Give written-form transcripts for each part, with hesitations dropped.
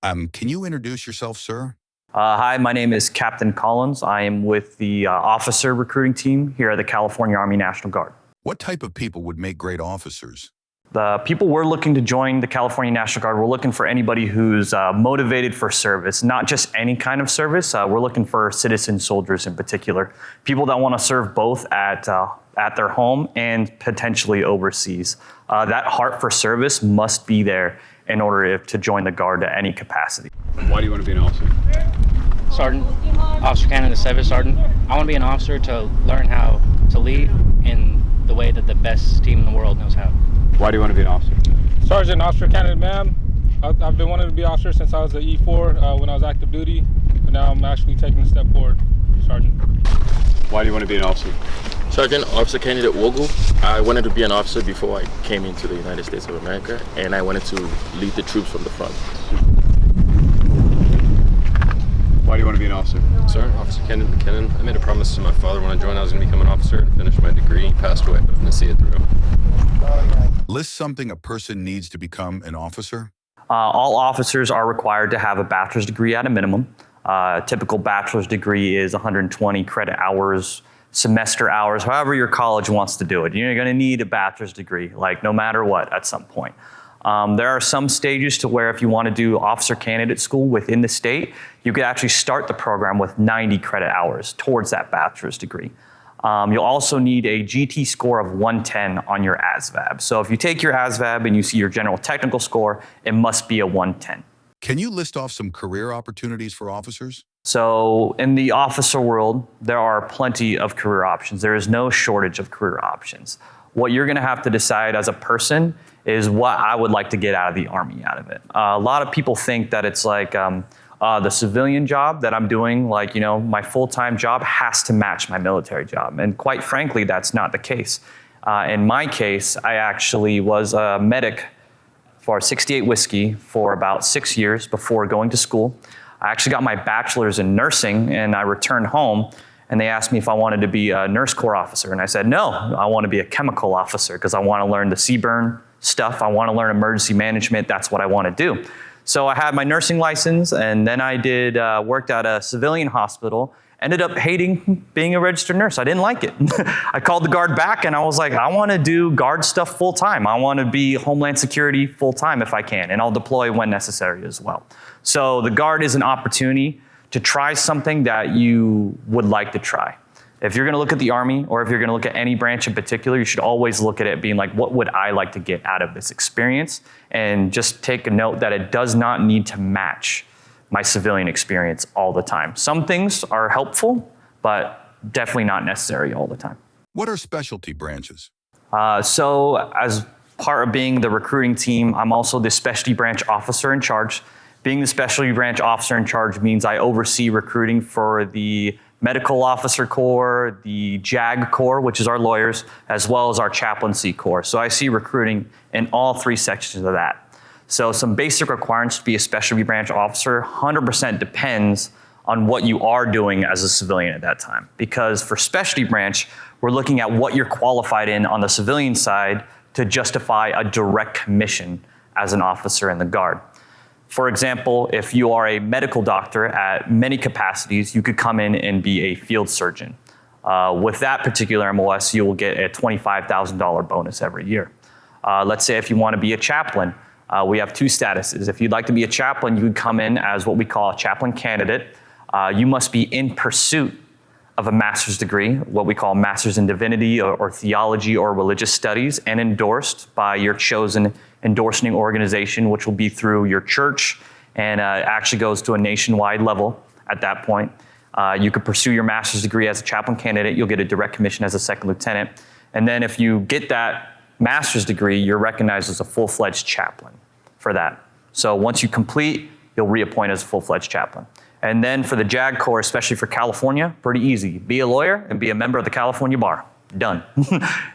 Can you introduce yourself, sir? Hi, my name is Captain Collins. I am with the officer recruiting team here at the California Army National Guard. What type of people would make great officers? The people we're looking to join the California National Guard, we're looking for anybody who's motivated for service, not just any kind of service. We're looking for citizen soldiers in particular, people that want to serve both at their home and potentially overseas. That heart for service must be there in order to join the Guard at any capacity. Why do you want to be an officer? Sergeant, Officer Cannon, the 7th Sergeant. I want to be an officer to learn how to lead in the way that the best team in the world knows how. Why do you want to be an officer? Sergeant, Officer Cannon, ma'am. I've been wanting to be an officer since I was at E4 when I was active duty, and now I'm actually taking a step forward, Sergeant. Why do you want to be an officer? Sergeant, Officer Candidate Wogu. I wanted to be an officer before I came into the United States of America, and I wanted to lead the troops from the front. Why do you want to be an officer? Sir, Officer Ken McKinnon. I made a promise to my father when I joined I was going to become an officer and finish my degree. He passed away, but I'm going to see it through. List something a person needs to become an officer. All officers are required to have a bachelor's degree at a minimum. Typical bachelor's degree is 120 credit hours, semester hours, however your college wants to do it. You're going to need a bachelor's degree, like no matter what, at some point. There are some stages to where if you want to do officer candidate school within the state, you could actually start the program with 90 credit hours towards that bachelor's degree. You'll also need a GT score of 110 on your ASVAB. So if you take your ASVAB and you see your general technical score, it must be a 110. Can you list off some career opportunities for officers? So in the officer world, there are plenty of career options. There is no shortage of career options. What you're going to have to decide as a person is what I would like to get out of the Army out of it. A lot of people think that it's like the civilian job that I'm doing, like, you know, my full-time job has to match my military job. And quite frankly, that's not the case. In my case, I actually was a medic for 68 Whiskey for about 6 years before going to school. I actually got my bachelor's in nursing and I returned home and they asked me if I wanted to be a nurse corps officer. And I said, no, I want to be a chemical officer because I want to learn the CBRN stuff. I want to learn emergency management. That's what I want to do. So I had my nursing license and then I worked at a civilian hospital, ended up hating being a registered nurse. I didn't like it. I called the Guard back and I was like, I want to do Guard stuff full time. I want to be Homeland Security full time if I can, and I'll deploy when necessary as well. So the Guard is an opportunity to try something that you would like to try. If you're going to look at the Army or if you're going to look at any branch in particular, you should always look at it being like, what would I like to get out of this experience? And just take a note that it does not need to match my civilian experience all the time. Some things are helpful, but definitely not necessary all the time. What are specialty branches? So as part of being the recruiting team, I'm also the specialty branch officer in charge. Being the specialty branch officer in charge means I oversee recruiting for the Medical Officer Corps, the JAG Corps, which is our lawyers, as well as our Chaplaincy Corps. So I see recruiting in all three sections of that. So some basic requirements to be a specialty branch officer 100% depends on what you are doing as a civilian at that time. Because for specialty branch, we're looking at what you're qualified in on the civilian side to justify a direct commission as an officer in the Guard. For example, if you are a medical doctor at many capacities, you could come in and be a field surgeon. With that particular MOS, you will get a $25,000 bonus every year. Let's say if you want to be a chaplain, we have two statuses. If you'd like to be a chaplain, you would come in as what we call a chaplain candidate. You must be in pursuit of a master's degree, what we call master's in divinity or theology or religious studies, and endorsed by your chosen endorsing organization, which will be through your church, and actually goes to a nationwide level at that point. You could pursue your master's degree as a chaplain candidate. You'll get a direct commission as a second lieutenant. And then if you get that master's degree, you're recognized as a full-fledged chaplain for that. So once you complete, you'll reappoint as a full-fledged chaplain. And then for the JAG Corps, especially for California, pretty easy. Be a lawyer and be a member of the California Bar. Done.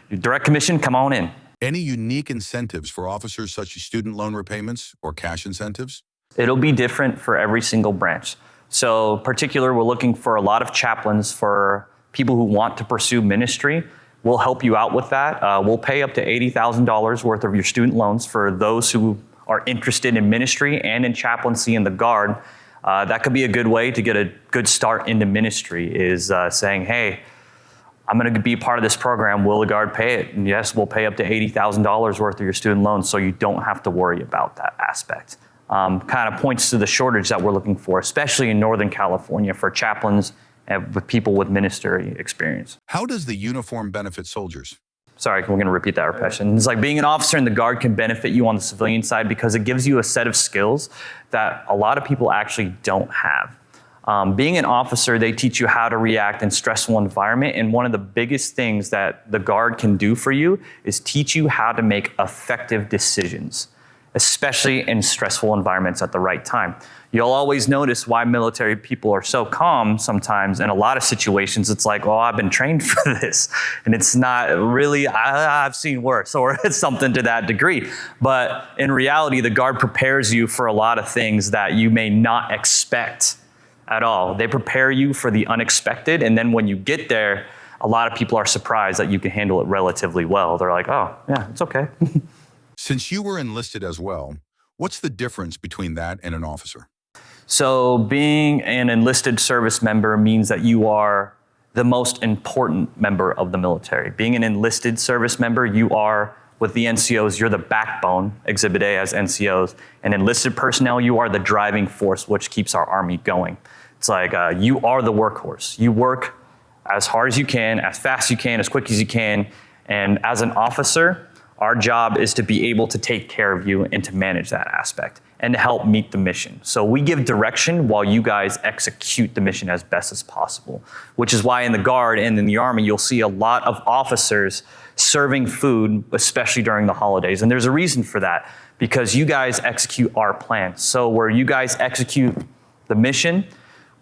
Your direct commission, come on in. Any unique incentives for officers such as student loan repayments or cash incentives? It'll be different for every single branch. So particular, we're looking for a lot of chaplains for people who want to pursue ministry. We'll help you out with that. We'll pay up to $80,000 worth of your student loans for those who are interested in ministry and in chaplaincy in the Guard, that could be a good way to get a good start into ministry, is saying, hey, I'm going to be part of this program. Will the Guard pay it? And yes, we'll pay up to $80,000 worth of your student loans, so you don't have to worry about that aspect. Kind of points to the shortage that we're looking for, especially in Northern California, for chaplains and with people with ministry experience. How does the uniform benefit soldiers? Sorry, we're going to repeat that question. It's like being an officer in the Guard can benefit you on the civilian side because it gives you a set of skills that a lot of people actually don't have. Being an officer, they teach you how to react in stressful environment. And one of the biggest things that the Guard can do for you is teach you how to make effective decisions, especially in stressful environments at the right time. You'll always notice why military people are so calm sometimes. In a lot of situations, it's like, oh, I've been trained for this. And it's not really, I've seen worse, or it's something to that degree. But in reality, the Guard prepares you for a lot of things that you may not expect at all. They prepare you for the unexpected, and then when you get there, a lot of people are surprised that you can handle it relatively well. They're like, oh, yeah, it's okay. Since you were enlisted as well, what's the difference between that and an officer? So being an enlisted service member means that you are the most important member of the military. Being an enlisted service member, you are, with the NCOs, you're the backbone, Exhibit A as NCOs, and enlisted personnel, you are the driving force which keeps our Army going. It's like you are the workhorse. You work as hard as you can, as fast as you can, as quick as you can, and as an officer, our job is to be able to take care of you and to manage that aspect and to help meet the mission. So we give direction while you guys execute the mission as best as possible, which is why in the Guard and in the Army, you'll see a lot of officers serving food, especially during the holidays. And there's a reason for that, because you guys execute our plan. So where you guys execute the mission,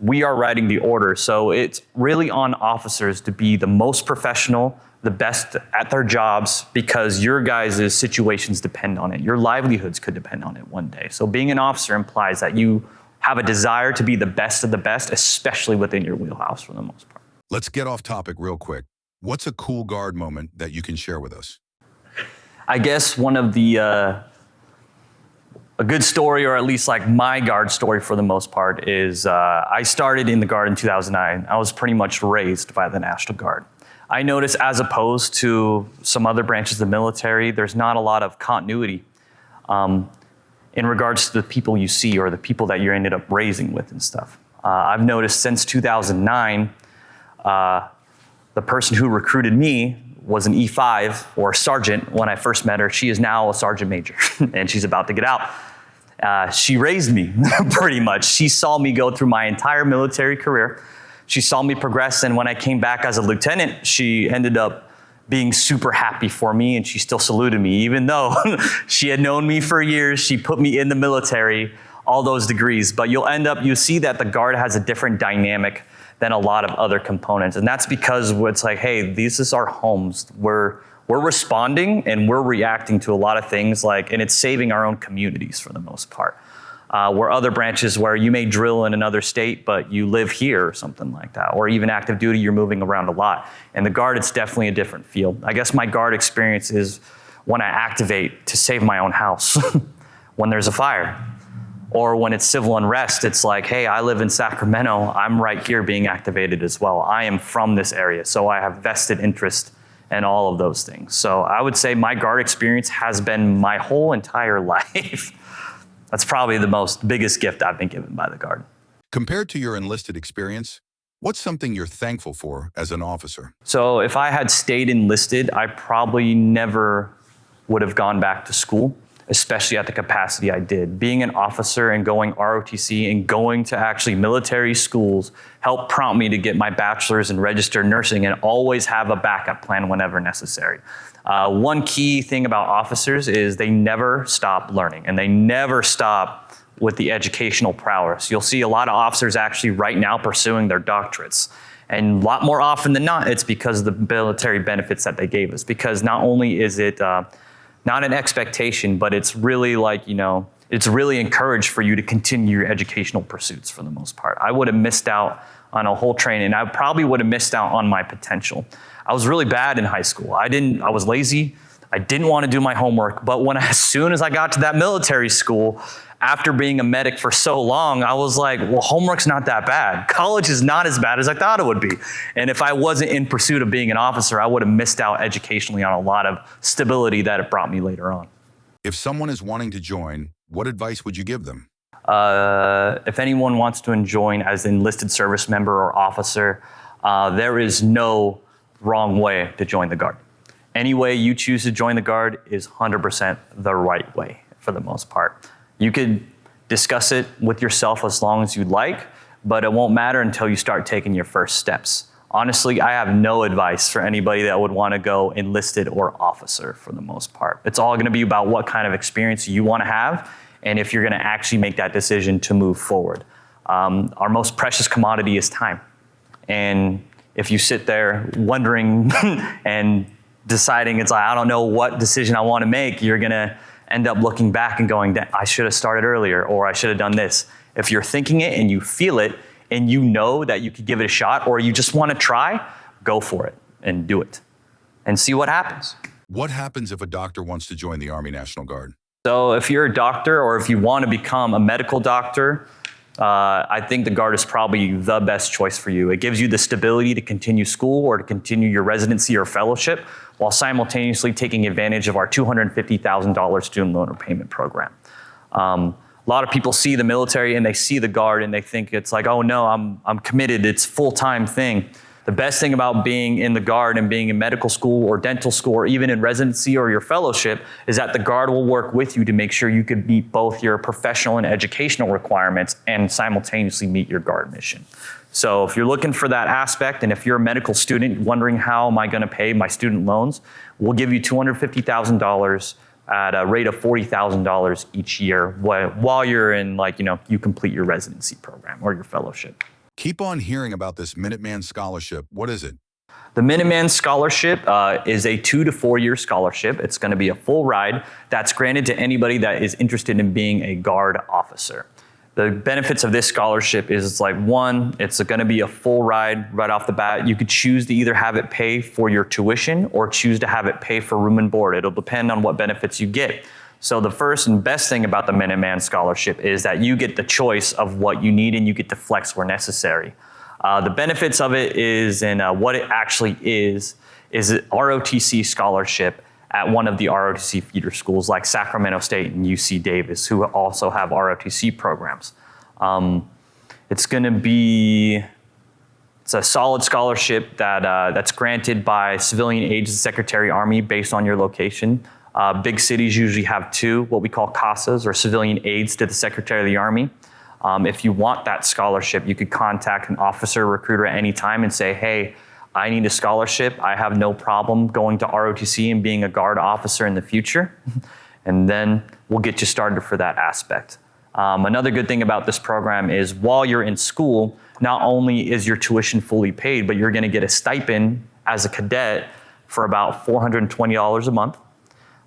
we are writing the order. So it's really on officers to be the most professional, the best at their jobs, because your guys' situations depend on it. Your livelihoods could depend on it one day. So being an officer implies that you have a desire to be the best of the best, especially within your wheelhouse for the most part. Let's get off topic real quick. What's a cool Guard moment that you can share with us? I guess one of the, a good story, or at least like my Guard story for the most part, is I started in the Guard in 2009. I was pretty much raised by the National Guard. I noticed, as opposed to some other branches of the military, there's not a lot of continuity in regards to the people you see or the people that you ended up raising with and stuff. I've noticed since 2009, the person who recruited me was an E5 or sergeant when I first met her. She is now a sergeant major and she's about to get out. She raised me pretty much. She saw me go through my entire military career. She saw me progress, and when I came back as a lieutenant, she ended up being super happy for me, and she still saluted me, even though she had known me for years. She put me in the military, all those degrees. But you see that the Guard has a different dynamic than a lot of other components, and that's because it's like, hey, this is our homes. We're responding and we're reacting to a lot of things, and it's saving our own communities for the most part. Where other branches where you may drill in another state, but you live here or something like that, or even active duty, you're moving around a lot. And the Guard, it's definitely a different field. I guess my Guard experience is when I activate to save my own house, when there's a fire, or when it's civil unrest, it's like, hey, I live in Sacramento, I'm right here being activated as well. I am from this area, so I have vested interest in all of those things. So I would say my Guard experience has been my whole entire life. That's probably the biggest gift I've been given by the Guard. Compared to your enlisted experience, what's something you're thankful for as an officer? So if I had stayed enlisted, I probably never would have gone back to school, especially at the capacity I did. Being an officer and going ROTC and going to actually military schools helped prompt me to get my bachelor's in registered nursing and always have a backup plan whenever necessary. One key thing about officers is they never stop learning, and they never stop with the educational prowess. You'll see a lot of officers actually right now pursuing their doctorates. And a lot more often than not, it's because of the military benefits that they gave us. Because not only is it not an expectation, but it's really it's really encouraged for you to continue your educational pursuits for the most part. I would have missed out on a whole training. I probably would have missed out on my potential. I was really bad in high school. I was lazy. I didn't want to do my homework, but as soon as I got to that military school, after being a medic for so long, I was like, well, homework's not that bad. College is not as bad as I thought it would be. And if I wasn't in pursuit of being an officer, I would have missed out educationally on a lot of stability that it brought me later on. If someone is wanting to join, what advice would you give them? If anyone wants to join as an enlisted service member or officer, there is no wrong way to join the Guard. Any way you choose to join the Guard is 100% the right way for the most part. You could discuss it with yourself as long as you'd like, but it won't matter until you start taking your first steps. Honestly, I have no advice for anybody that would want to go enlisted or officer for the most part. It's all going to be about what kind of experience you want to have and if you're going to actually make that decision to move forward. Our most precious commodity is time. And if you sit there wondering and deciding, it's like, I don't know what decision I want to make, you're going to end up looking back and going, I should have started earlier, or I should have done this. If you're thinking it and you feel it and you know that you could give it a shot, or you just want to try, go for it and do it and see what happens. What happens if a doctor wants to join the Army National Guard? So if you're a doctor or if you want to become a medical doctor, I think the Guard is probably the best choice for you. It gives you the stability to continue school or to continue your residency or fellowship while simultaneously taking advantage of our $250,000 student loan repayment program. A lot of people see the military and they see the Guard and they think it's like, oh no, I'm committed, it's a full-time thing. The best thing about being in the Guard and being in medical school or dental school or even in residency or your fellowship is that the Guard will work with you to make sure you can meet both your professional and educational requirements and simultaneously meet your Guard mission. So if you're looking for that aspect, and if you're a medical student wondering how am I going to pay my student loans, we'll give you $250,000 at a rate of $40,000 each year while you're in, you complete your residency program or your fellowship. Keep on hearing about this Minuteman Scholarship. What is it? The Minuteman Scholarship is a 2 to 4 year scholarship. It's going to be a full ride that's granted to anybody that is interested in being a Guard officer. The benefits of this scholarship is one, it's going to be a full ride right off the bat. You could choose to either have it pay for your tuition or choose to have it pay for room and board. It'll depend on what benefits you get. So the first and best thing about the Minuteman Scholarship is that you get the choice of what you need and you get to flex where necessary. The benefits of it is, and what it actually is an ROTC scholarship at one of the ROTC feeder schools like Sacramento State and UC Davis, who also have ROTC programs. It's a solid scholarship that's granted by Civilian Aids to the Secretary of the Army based on your location. Big cities usually have two, what we call CASAs, or Civilian Aids to the Secretary of the Army. If you want that scholarship, you could contact an officer recruiter at any time and say, hey, I need a scholarship. I have no problem going to ROTC and being a Guard officer in the future. And then we'll get you started for that aspect. Another good thing about this program is while you're in school, not only is your tuition fully paid, but you're going to get a stipend as a cadet for about $420 a month.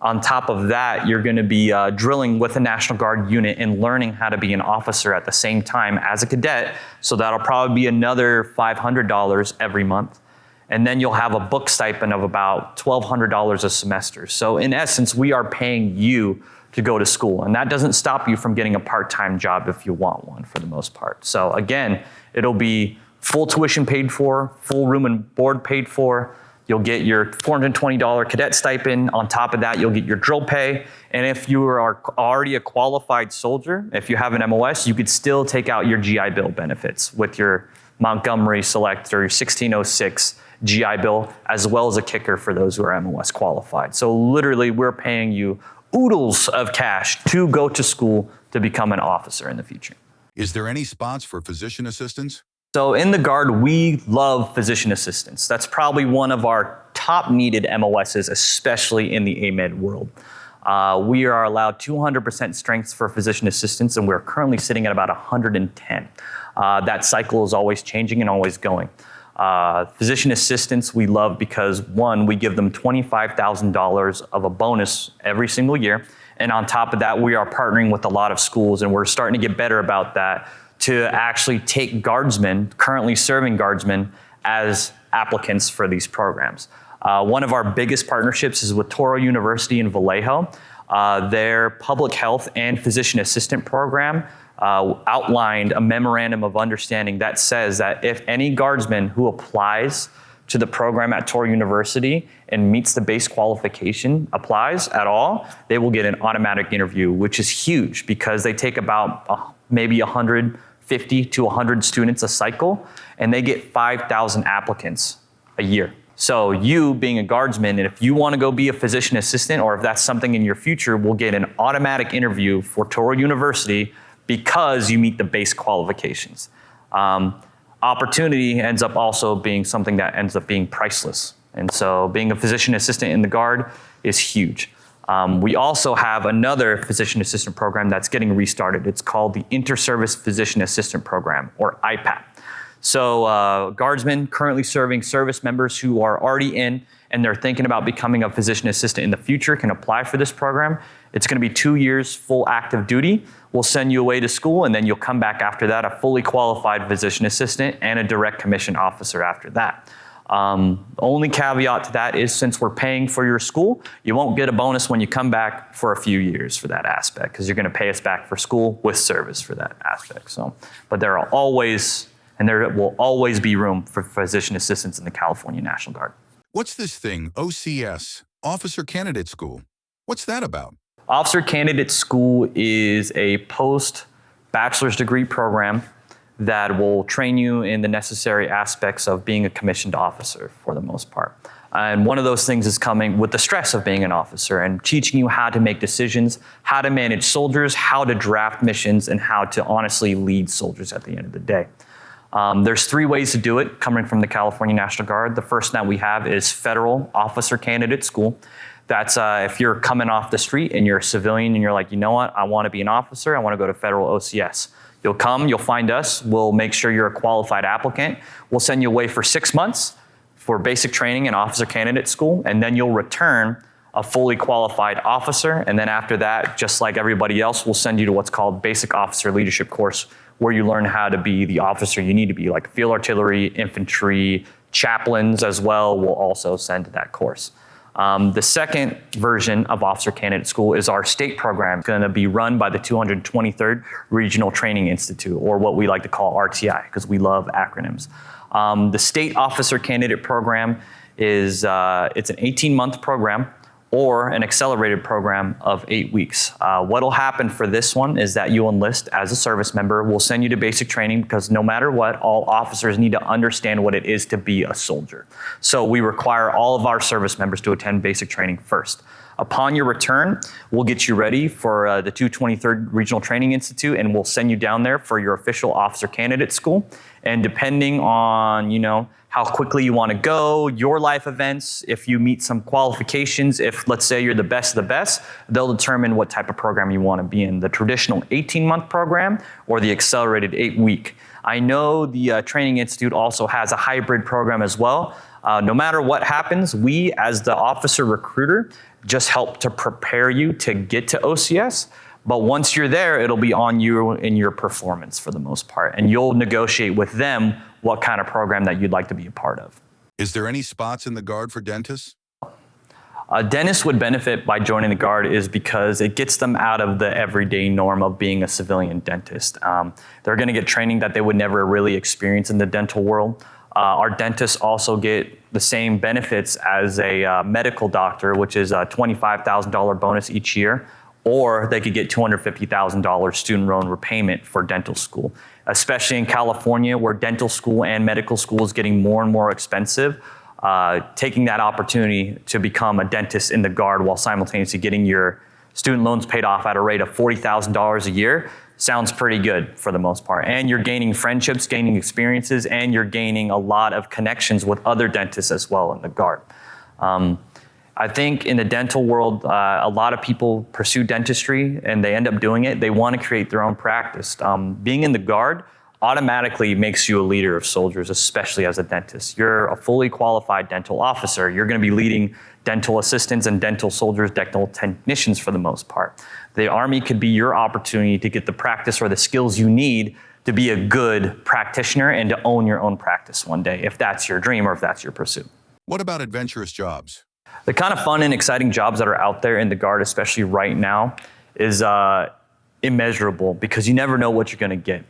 On top of that, you're going to be drilling with a National Guard unit and learning how to be an officer at the same time as a cadet. So that'll probably be another $500 every month. And then you'll have a book stipend of about $1,200 a semester. So in essence, we are paying you to go to school. And that doesn't stop you from getting a part-time job if you want one for the most part. So again, it'll be full tuition paid for, full room and board paid for. You'll get your $420 cadet stipend. On top of that, you'll get your drill pay. And if you are already a qualified soldier, if you have an MOS, you could still take out your GI Bill benefits with your Montgomery Select or your 1606 GI Bill, as well as a kicker for those who are MOS qualified. So literally, we're paying you oodles of cash to go to school to become an officer in the future. Is there any spots for physician assistants? So in the Guard, we love physician assistants. That's probably one of our top needed MOSs, especially in the AMED world. We are allowed 200% strengths for physician assistants, and we're currently sitting at about 110. That cycle is always changing and always going. Physician assistants we love because, one, we give them $25,000 of a bonus every single year. And on top of that, we are partnering with a lot of schools, and we're starting to get better about that, to actually take guardsmen, currently serving guardsmen, as applicants for these programs. One of our biggest partnerships is with Toro University in Vallejo. Their public health and physician assistant program outlined a memorandum of understanding that says that if any guardsman who applies to the program at Toro University and meets the base qualification, applies at all, they will get an automatic interview, which is huge because they take about maybe 150 to 100 students a cycle, and they get 5,000 applicants a year. So you being a guardsman, and if you want to go be a physician assistant, or if that's something in your future, will get an automatic interview for Toro University because you meet the base qualifications. Opportunity ends up also being something that ends up being priceless. And so being a physician assistant in the Guard is huge. We also have another physician assistant program that's getting restarted. It's called the Inter-Service Physician Assistant Program, or IPAP. So guardsmen currently serving service members who are already in and they're thinking about becoming a physician assistant in the future can apply for this program. It's going to be 2 years full active duty. We'll send you away to school, and then you'll come back after that a fully qualified physician assistant and a direct commission officer after that. Only caveat to that is since we're paying for your school, you won't get a bonus when you come back for a few years for that aspect because you're going to pay us back for school with service for that aspect. So, but there are always, and there will always be room for physician assistants in the California National Guard. What's this thing, OCS, Officer Candidate School? What's that about? Officer Candidate School is a post-bachelor's degree program that will train you in the necessary aspects of being a commissioned officer for the most part. And one of those things is coming with the stress of being an officer and teaching you how to make decisions, how to manage soldiers, how to draft missions, and how to honestly lead soldiers at the end of the day. There's 3 ways to do it coming from the California National Guard. The first that we have is Federal Officer Candidate School. That's if you're coming off the street and you're a civilian and you're like, you know what, I want to be an officer, I want to go to Federal OCS. You'll come, you'll find us, we'll make sure you're a qualified applicant. We'll send you away for 6 months for basic training in Officer Candidate School, and then you'll return a fully qualified officer. And then after that, just like everybody else, we'll send you to what's called Basic Officer Leadership Course, where you learn how to be the officer you need to be, like field artillery, infantry, chaplains as well will also send to that course. The second version of Officer Candidate School is our state program. It's going to be run by the 223rd Regional Training Institute, or what we like to call RTI, because we love acronyms. The state officer candidate program is it's an 18-month program or an accelerated program of 8 weeks. What'll happen for this one is that you'll enlist as a service member. We'll send you to basic training because no matter what, all officers need to understand what it is to be a soldier. So we require all of our service members to attend basic training first. Upon your return, we'll get you ready for the 223rd Regional Training Institute, and we'll send you down there for your official officer candidate school. And depending on, how quickly you want to go, your life events, if you meet some qualifications, if let's say you're the best of the best, they'll determine what type of program you want to be in, the traditional 18-month program or the accelerated 8-week. I know the Training Institute also has a hybrid program as well. No matter what happens, we as the officer recruiter just help to prepare you to get to OCS. But once you're there, it'll be on you in your performance for the most part. And you'll negotiate with them what kind of program that you'd like to be a part of. Is there any spots in the Guard for dentists? Dentists would benefit by joining the Guard is because it gets them out of the everyday norm of being a civilian dentist. They're going to get training that they would never really experience in the dental world. Our dentists also get the same benefits as a medical doctor, which is a $25,000 bonus each year, or they could get $250,000 student loan repayment for dental school. Especially in California, where dental school and medical school is getting more and more expensive, taking that opportunity to become a dentist in the Guard while simultaneously getting your student loans paid off at a rate of $40,000 a year sounds pretty good for the most part. And you're gaining friendships, gaining experiences, and you're gaining a lot of connections with other dentists as well in the Guard. I think in the dental world, a lot of people pursue dentistry and they end up doing it. They want to create their own practice. Being in the Guard automatically makes you a leader of soldiers, especially as a dentist. You're a fully qualified dental officer. You're going to be leading dental assistants and dental soldiers, dental technicians for the most part. The Army could be your opportunity to get the practice or the skills you need to be a good practitioner and to own your own practice one day, if that's your dream or if that's your pursuit. What about adventurous jobs? The kind of fun and exciting jobs that are out there in the Guard, especially right now, is immeasurable because you never know what you're going to get.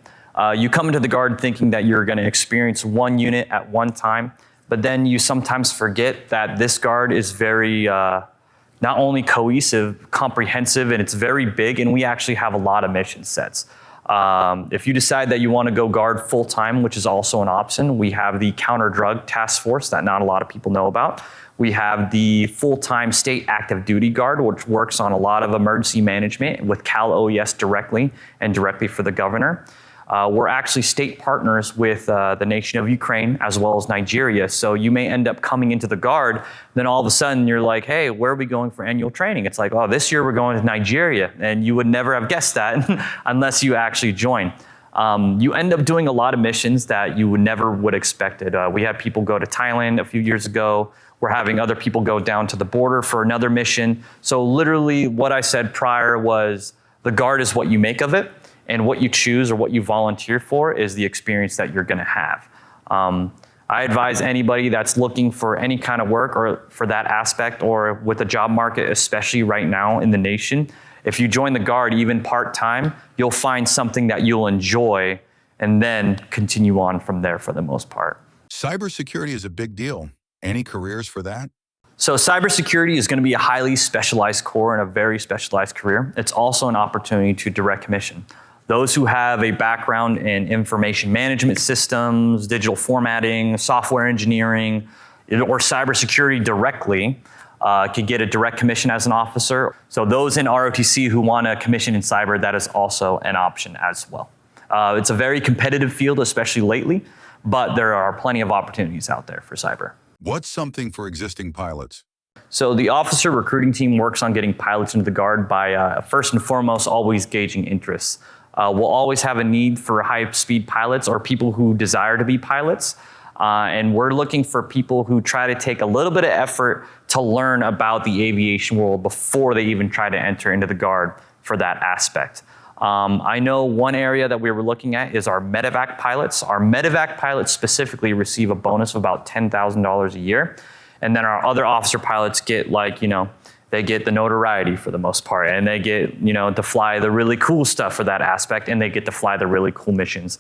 You come into the Guard thinking that you're going to experience one unit at one time, but then you sometimes forget that this Guard is very not only cohesive, comprehensive, and it's very big, and we actually have a lot of mission sets. If you decide that you want to go Guard full-time, which is also an option, we have the Counter-Drug Task Force that not a lot of people know about. We have the full-time State Active Duty Guard, which works on a lot of emergency management with Cal OES directly and directly for the governor. We're actually state partners with the nation of Ukraine as well as Nigeria. So you may end up coming into the Guard, then all of a sudden you're like, hey, where are we going for annual training? It's like, oh, this year we're going to Nigeria. And you would never have guessed that unless you actually join. You end up doing a lot of missions that you never would expected. We had people go to Thailand a few years ago. We're having other people go down to the border for another mission. So literally what I said prior was the Guard is what you make of it. And what you choose or what you volunteer for is the experience that you're going to have. I advise anybody that's looking for any kind of work or for that aspect or with the job market, especially right now in the nation, if you join the Guard, even part-time, you'll find something that you'll enjoy and then continue on from there for the most part. Cybersecurity is a big deal. Any careers for that? So cybersecurity is going to be a highly specialized core and a very specialized career. It's also an opportunity to direct commission. Those who have a background in information management systems, digital formatting, software engineering, or cybersecurity directly could get a direct commission as an officer. So those in ROTC who want a commission in cyber, that is also an option as well. It's a very competitive field, especially lately, but there are plenty of opportunities out there for cyber. What's something for existing pilots? So the officer recruiting team works on getting pilots into the Guard by first and foremost always gauging interests. We'll always have a need for high-speed pilots or people who desire to be pilots. And we're looking for people who try to take a little bit of effort to learn about the aviation world before they even try to enter into the Guard for that aspect. I know one area that we were looking at is our medevac pilots. Our medevac pilots specifically receive a bonus of about $10,000 a year. And then our other officer pilots get they get the notoriety for the most part, and they get, to fly the really cool stuff for that aspect, and they get to fly the really cool missions.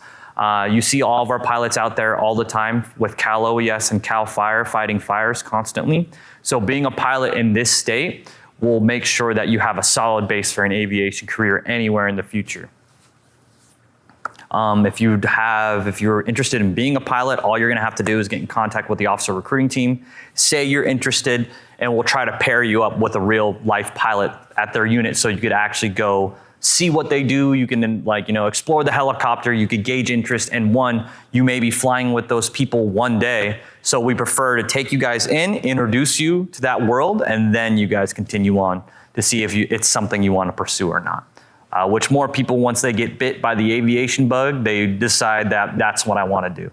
You see all of our pilots out there all the time with Cal OES and Cal Fire fighting fires constantly. So being a pilot in this state will make sure that you have a solid base for an aviation career anywhere in the future. If you're interested in being a pilot, all you're going to have to do is get in contact with the officer recruiting team, say you're interested, and we'll try to pair you up with a real life pilot at their unit so you could actually go see what they do. You can explore the helicopter, you could gauge interest, and you may be flying with those people one day. So we prefer to take you guys in, introduce you to that world, and then you guys continue on to see if it's something you want to pursue or not. Which more people, once they get bit by the aviation bug, they decide that that's what I want to do.